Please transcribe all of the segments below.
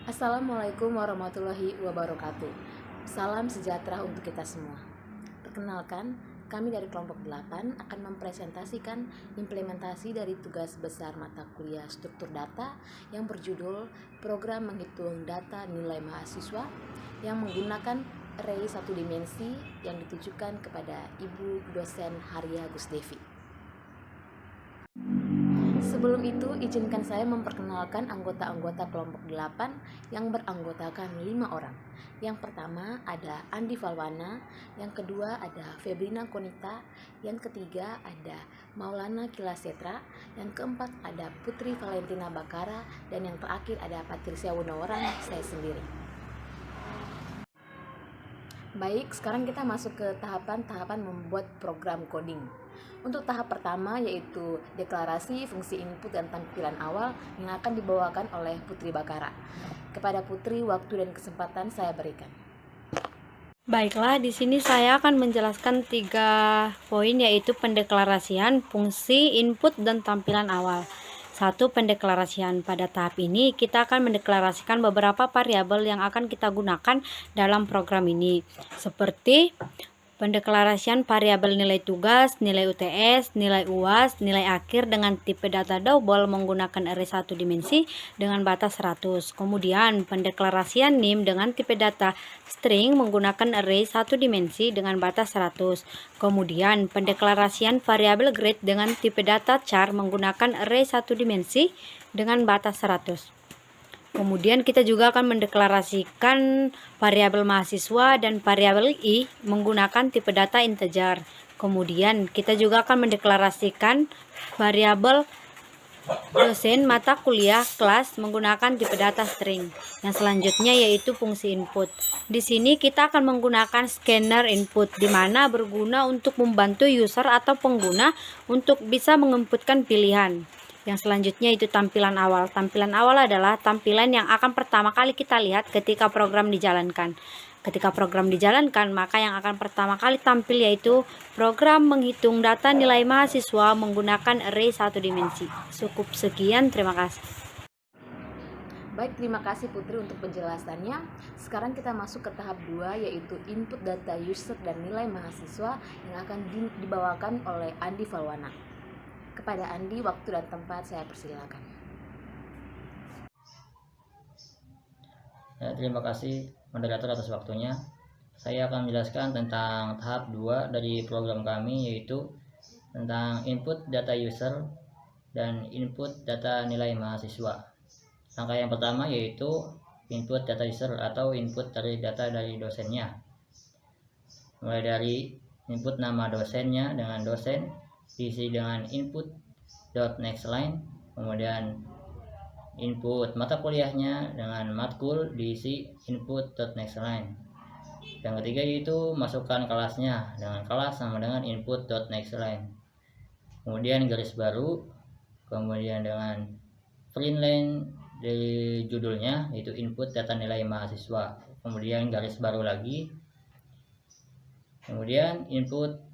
Assalamualaikum warahmatullahi wabarakatuh. Salam sejahtera untuk kita semua. Perkenalkan, kami dari kelompok 8 akan mempresentasikan implementasi dari tugas besar mata kuliah struktur data yang berjudul Program Menghitung Data Nilai Mahasiswa yang menggunakan array satu dimensi yang ditujukan kepada Ibu dosen Haria Gusdevi. Sebelum itu, izinkan saya memperkenalkan anggota-anggota kelompok 8 yang beranggotakan 5 orang. Yang pertama ada Andi Falwana, yang kedua ada Febrina Konita, yang ketiga ada Maulana Kilasetra, yang keempat ada Putri Valentina Bakara, dan yang terakhir ada Patricia Wunawaran, saya sendiri. Baik, sekarang kita masuk ke tahapan membuat program coding. Untuk tahap pertama yaitu deklarasi fungsi input dan tampilan awal yang akan dibawakan oleh Putri Bakara. Kepada Putri, waktu dan kesempatan saya berikan. Baiklah, di sini saya akan menjelaskan 3 poin, yaitu pendeklarasian, fungsi, input, dan tampilan awal. 1. Pendeklarasian. Pada tahap ini kita akan mendeklarasikan beberapa variabel yang akan kita gunakan dalam program ini, seperti pendeklarasian variabel nilai tugas, nilai UTS, nilai UAS, nilai akhir dengan tipe data double menggunakan array satu dimensi dengan batas 100. Kemudian pendeklarasian NIM dengan tipe data string menggunakan array satu dimensi dengan batas 100. Kemudian pendeklarasian variabel grade dengan tipe data char menggunakan array satu dimensi dengan batas 100. Kemudian kita juga akan mendeklarasikan variabel mahasiswa dan variabel i menggunakan tipe data integer. Kemudian kita juga akan mendeklarasikan variabel dosen mata kuliah kelas menggunakan tipe data string. Yang selanjutnya yaitu fungsi input. Di sini kita akan menggunakan scanner input, di mana berguna untuk membantu user atau pengguna untuk bisa menginputkan pilihan. Yang selanjutnya itu tampilan awal. Tampilan awal adalah tampilan yang akan pertama kali kita lihat ketika program dijalankan. Ketika program dijalankan, maka yang akan pertama kali tampil yaitu program menghitung data nilai mahasiswa menggunakan array satu dimensi. Cukup sekian, terima kasih. Baik, terima kasih Putri untuk penjelasannya. Sekarang kita masuk ke tahap 2 yaitu input data user dan nilai mahasiswa yang akan dibawakan oleh Andi Falwana. Kepada Andi, waktu dan tempat saya persilakan. Ya, terima kasih moderator atas waktunya. Saya akan menjelaskan tentang tahap 2 dari program kami, yaitu tentang input data user dan input data nilai mahasiswa. Langkah yang pertama yaitu input data user atau input dari data dari dosennya. Mulai dari input nama dosennya dengan dosen, diisi dengan input.nextLine, kemudian input mata kuliahnya dengan matkul diisi input.nextLine. Yang ketiga yaitu masukkan kelasnya dengan kelas sama dengan input.nextLine. Kemudian garis baru, kemudian dengan print line dari judulnya yaitu input data nilai mahasiswa. Kemudian garis baru lagi. Kemudian input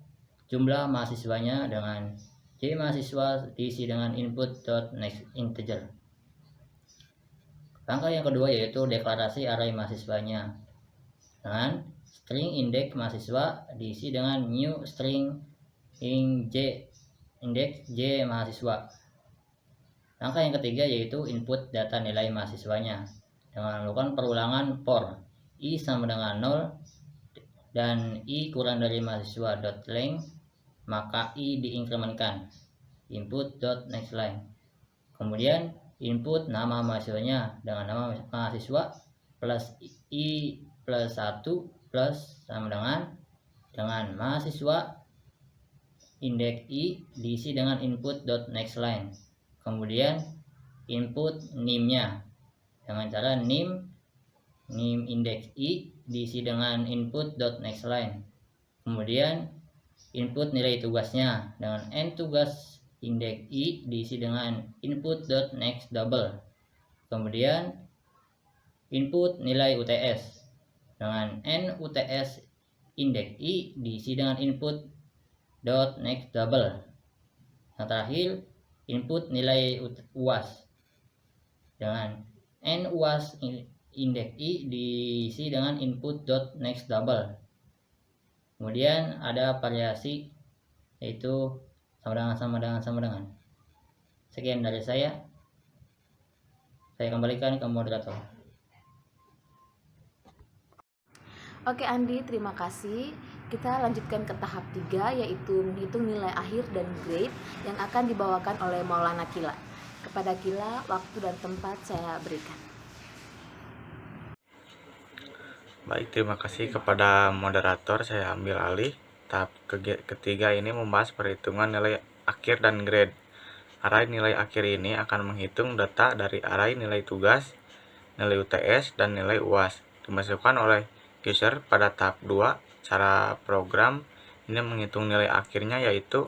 jumlah mahasiswanya dengan J mahasiswa diisi dengan input.nextInteger. Langkah yang kedua yaitu deklarasi array mahasiswanya dengan string index mahasiswa diisi dengan new string index J mahasiswa. Langkah yang ketiga yaitu input data nilai mahasiswanya dengan melakukan perulangan for i sama dengan 0 dan i kurang dari mahasiswa.length, maka i diinkremenkan input.nextLine. Kemudian input nama mahasiswanya dengan nama mahasiswa plus i plus 1 plus sama dengan mahasiswa indeks i diisi dengan input.nextLine. Kemudian input NIM-nya dengan cara NIM indeks i diisi dengan input.nextLine. Kemudian input nilai tugasnya dengan n tugas indeks i diisi dengan input.nextDouble. Kemudian input nilai UTS dengan n UTS indeks i diisi dengan input.nextDouble. Yang terakhir input nilai UAS dengan n UAS indeks i diisi dengan input.nextDouble. Kemudian ada variasi yaitu sama dengan. Sekian dari saya kembalikan ke moderator. Oke Andi, terima kasih. Kita lanjutkan ke tahap 3, yaitu menghitung nilai akhir dan grade yang akan dibawakan oleh Maulana Kila. Kepada Kila, waktu dan tempat saya berikan. Baik, terima kasih kepada moderator. Saya ambil alih. Tahap ketiga ini membahas perhitungan nilai akhir dan grade. Array nilai akhir ini akan menghitung data dari array nilai tugas, nilai UTS, dan nilai UAS. Dimasukkan oleh user pada tahap 2. Cara program ini menghitung nilai akhirnya yaitu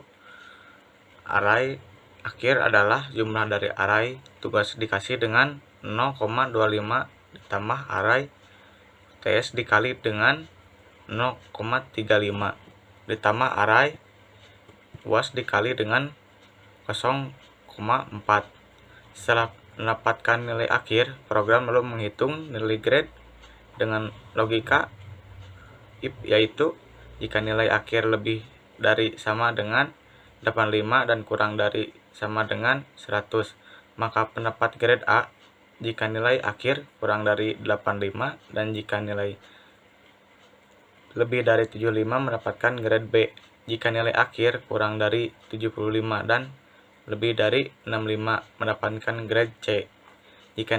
array akhir adalah jumlah dari array tugas dikasih dengan 0,25 ditambah array UTS dikali dengan 0,35 ditambah array UAS dikali dengan 0,4. Setelah mendapatkan nilai akhir, program lalu menghitung nilai grade dengan logika if, yaitu jika nilai akhir lebih dari sama dengan 85 dan kurang dari sama dengan 100, maka pendapat grade A. Jika nilai akhir kurang dari 85 dan jika nilai lebih dari 75 mendapatkan grade B. Jika nilai akhir kurang dari 75 dan lebih dari 65 mendapatkan grade C. Jika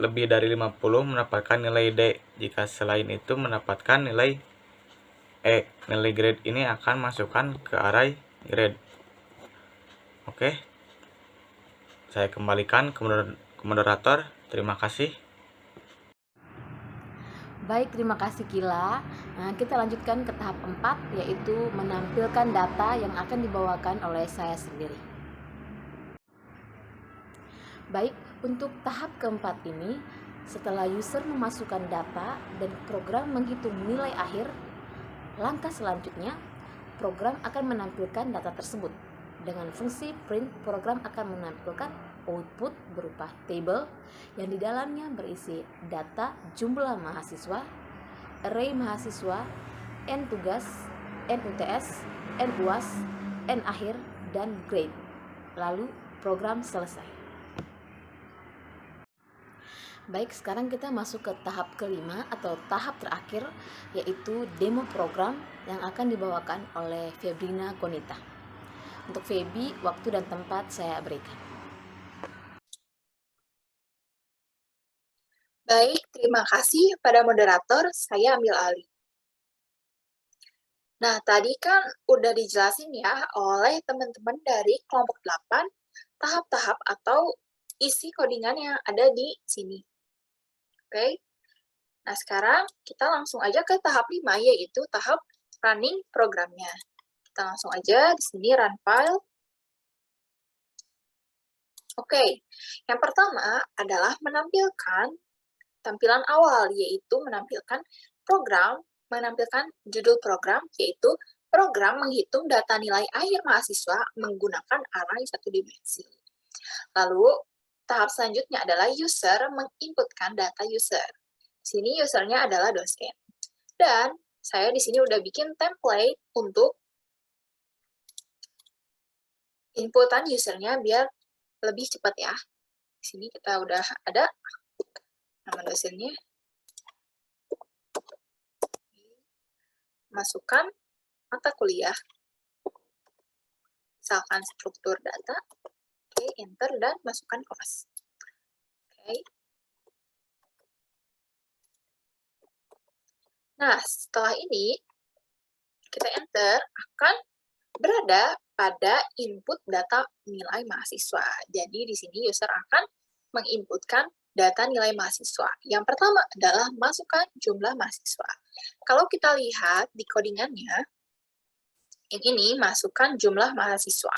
lebih dari 50 mendapatkan nilai D. Jika selain itu mendapatkan nilai E. Nilai grade ini akan masukkan ke array grade. Oke. Saya kembalikan ke moderator. Terima kasih. Baik, terima kasih Kila. Nah, kita lanjutkan ke tahap 4, yaitu menampilkan data yang akan dibawakan oleh saya sendiri. Baik, untuk tahap keempat ini, setelah user memasukkan data dan program menghitung nilai akhir, langkah selanjutnya, program akan menampilkan data tersebut. Dengan fungsi print, program akan menampilkan output berupa table yang di dalamnya berisi data jumlah mahasiswa, array mahasiswa, N tugas, N UTS, N UAS, N akhir, dan grade. Lalu program selesai. Baik, sekarang kita masuk ke tahap kelima atau tahap terakhir, yaitu demo program yang akan dibawakan oleh Febrina Konita. Untuk Feby, waktu dan tempat saya berikan. Baik, terima kasih pada moderator, saya ambil alih. Nah, tadi kan udah dijelasin ya oleh teman-teman dari kelompok 8, tahap-tahap atau isi codingan yang ada di sini. Oke. Nah, sekarang kita langsung aja ke tahap 5, yaitu tahap running programnya. Kita langsung aja di sini run file. Oke, yang pertama adalah menampilkan tampilan awal, yaitu menampilkan judul program, yaitu program menghitung data nilai akhir mahasiswa menggunakan array satu dimensi. Lalu, tahap selanjutnya adalah user menginputkan data user. Di sini usernya adalah dosen. Dan saya di sini udah bikin template untuk inputan usernya biar lebih cepat ya. Di sini kita udah ada nama dosennya. Masukkan mata kuliah. Misalkan struktur data. Oke, enter dan masukkan kelas. Oke. Nah, setelah ini kita enter akan berada pada input data nilai mahasiswa. Jadi di sini user akan menginputkan data nilai mahasiswa. Yang pertama adalah masukkan jumlah mahasiswa. Kalau kita lihat di codingannya, yang ini masukkan jumlah mahasiswa.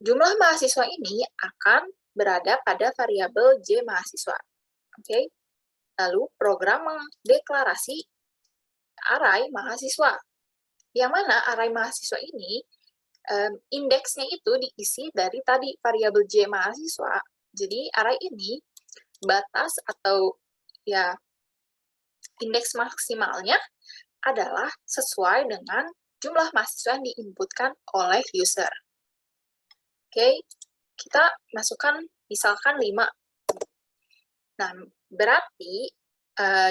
Jumlah mahasiswa ini akan berada pada variabel J mahasiswa. Oke. Lalu program mendeklarasi array mahasiswa. Yang mana array mahasiswa ini indeksnya itu diisi dari tadi variabel J mahasiswa. Jadi array ini batas atau ya indeks maksimalnya adalah sesuai dengan jumlah mahasiswa yang diinputkan oleh user. Oke, kita masukkan misalkan 5. Nah, berarti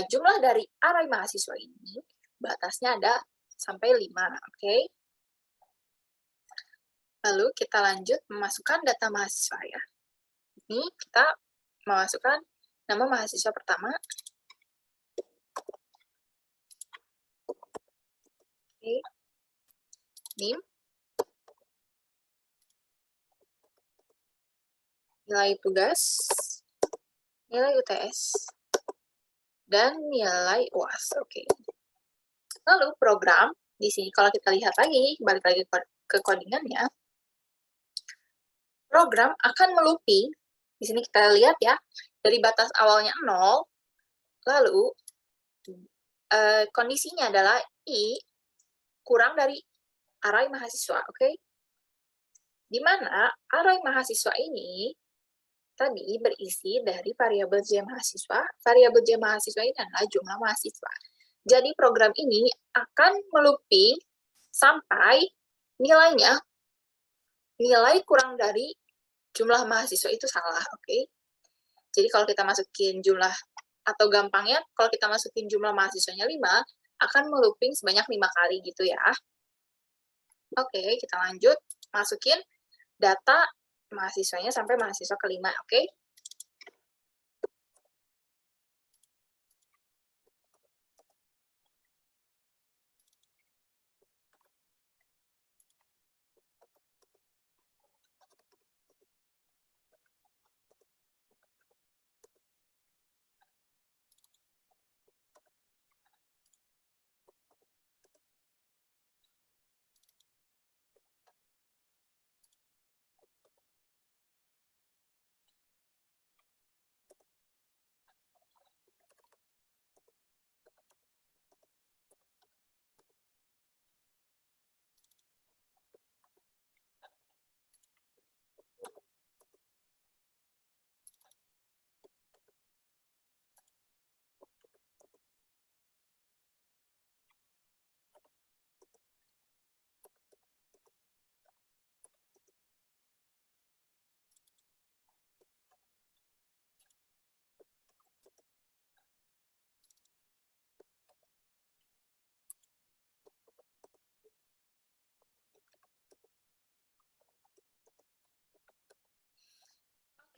jumlah dari array mahasiswa ini batasnya ada sampai 5, oke? Lalu kita lanjut memasukkan data mahasiswa ya. Ini kita memasukkan nama mahasiswa pertama. Oke. NIM. Nilai tugas, nilai UTS, dan nilai UAS. Oke. Lalu program di sini kalau kita lihat lagi, balik lagi ke codingannya, program akan melooping. Di sini kita lihat ya, dari batas awalnya 0, lalu kondisinya adalah I kurang dari array mahasiswa, oke? Di mana array mahasiswa ini tadi berisi dari variabel J mahasiswa. Variabel J mahasiswa ini adalah jumlah mahasiswa. Jadi program ini akan melooping sampai nilainya, nilai kurang dari jumlah mahasiswa itu salah, oke? Jadi kalau kita masukin jumlah, atau gampangnya kalau kita masukin jumlah mahasiswanya 5, akan melooping sebanyak 5 kali gitu ya. Oke, kita lanjut, masukin data mahasiswanya sampai mahasiswa kelima, oke?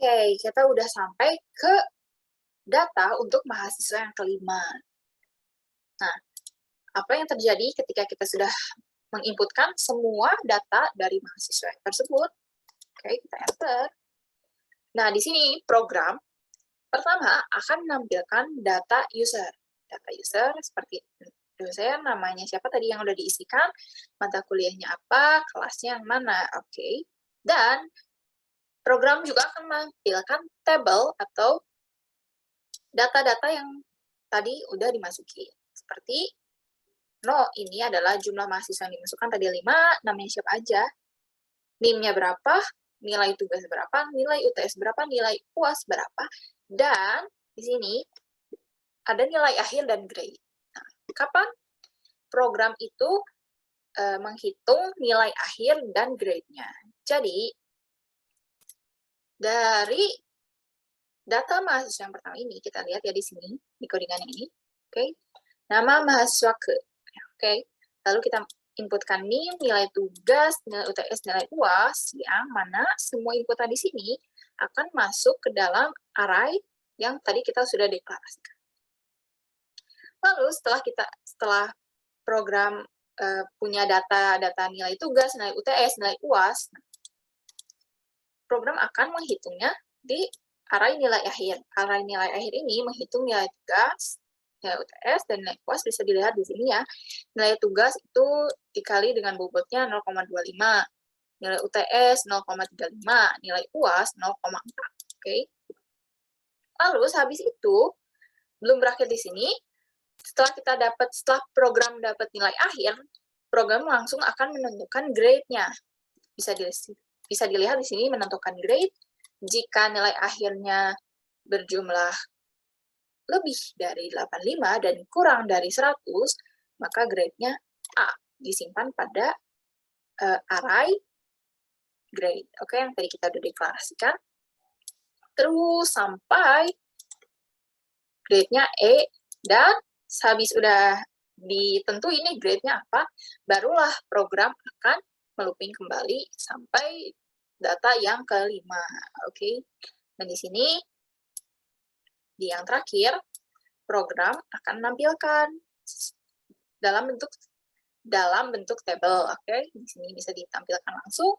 Oke, kita udah sampai ke data untuk mahasiswa yang kelima. Nah, apa yang terjadi ketika kita sudah menginputkan semua data dari mahasiswa tersebut? Oke, kita enter. Nah, di sini program pertama akan menampilkan data user. Data user seperti dosen, namanya siapa tadi yang udah diisikan, mata kuliahnya apa, kelasnya yang mana, oke. Dan program juga akan menampilkan tabel atau data-data yang tadi udah dimasuki. Seperti, ini adalah jumlah mahasiswa yang dimasukkan tadi 5, namanya siapa aja, NIM-nya berapa, nilai tugas berapa, nilai UTS berapa, nilai UAS berapa, dan di sini ada nilai akhir dan grade. Nah, kapan program itu menghitung nilai akhir dan grade-nya? Jadi, dari data mahasiswa yang pertama ini, kita lihat ya di sini, di codingan ini, oke? Nama mahasiswa oke? Lalu kita inputkan NIM, nilai tugas, nilai UTS, nilai UAS, yang mana semua inputan di sini akan masuk ke dalam array yang tadi kita sudah deklarasikan. Lalu setelah program punya data nilai tugas, nilai UTS, nilai UAS, program akan menghitungnya di array nilai akhir. Array nilai akhir ini menghitung nilai tugas, nilai UTS, dan nilai UAS bisa dilihat di sini ya. Nilai tugas itu dikali dengan bobotnya 0,25, nilai UTS 0,35, nilai UAS 0,4. Oke. Lalu habis itu belum berakhir di sini. Setelah program dapat nilai akhir, program langsung akan menentukan grade-nya. Bisa dilihat di sini menentukan grade. Jika nilai akhirnya berjumlah lebih dari 85 dan kurang dari 100, maka grade-nya A, disimpan pada array grade. Oke, yang tadi kita udah deklarasikan. Terus sampai grade-nya E, dan habis udah ditentu ini grade-nya apa, barulah program akan melooping kembali sampai data yang kelima. Oke, dan di sini di yang terakhir program akan menampilkan dalam bentuk tabel. Oke, di sini bisa ditampilkan langsung.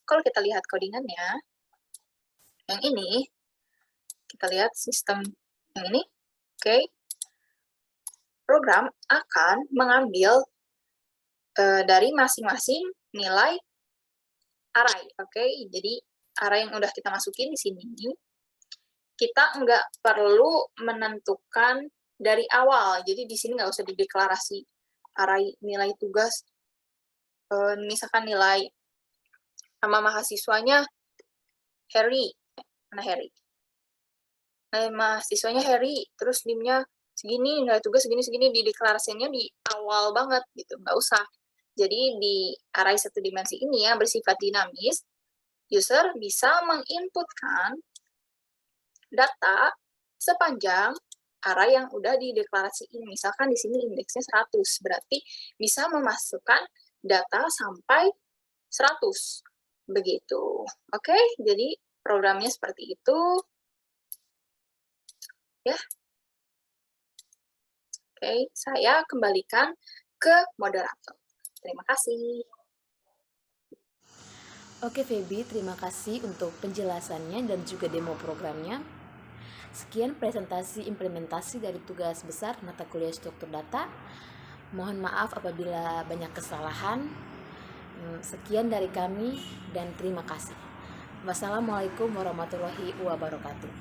Kalau kita lihat codingannya, yang ini kita lihat sistem yang ini. Oke, program akan mengambil dari masing-masing nilai array. Oke, jadi array yang udah kita masukin di sini, kita nggak perlu menentukan dari awal. Jadi di sini nggak usah dideklarasi array nilai tugas. Misalkan nilai sama mahasiswanya Harry. Mana Harry? Nilai mahasiswanya Harry, terus NIM-nya segini, nilai tugas segini-segini, dideklarasinya di awal banget gitu, nggak usah. Jadi di array satu dimensi ini yang bersifat dinamis, user bisa menginputkan data sepanjang array yang udah dideklarasiin. Misalkan di sini indeksnya 100, berarti bisa memasukkan data sampai 100. Begitu. Oke, jadi programnya seperti itu. Ya. Oke, saya kembalikan ke moderator. Terima kasih. Oke Feby, terima kasih untuk penjelasannya dan juga demo programnya. Sekian presentasi implementasi dari tugas besar mata kuliah struktur data. Mohon maaf apabila banyak kesalahan. Sekian dari kami dan terima kasih. Wassalamualaikum warahmatullahi wabarakatuh.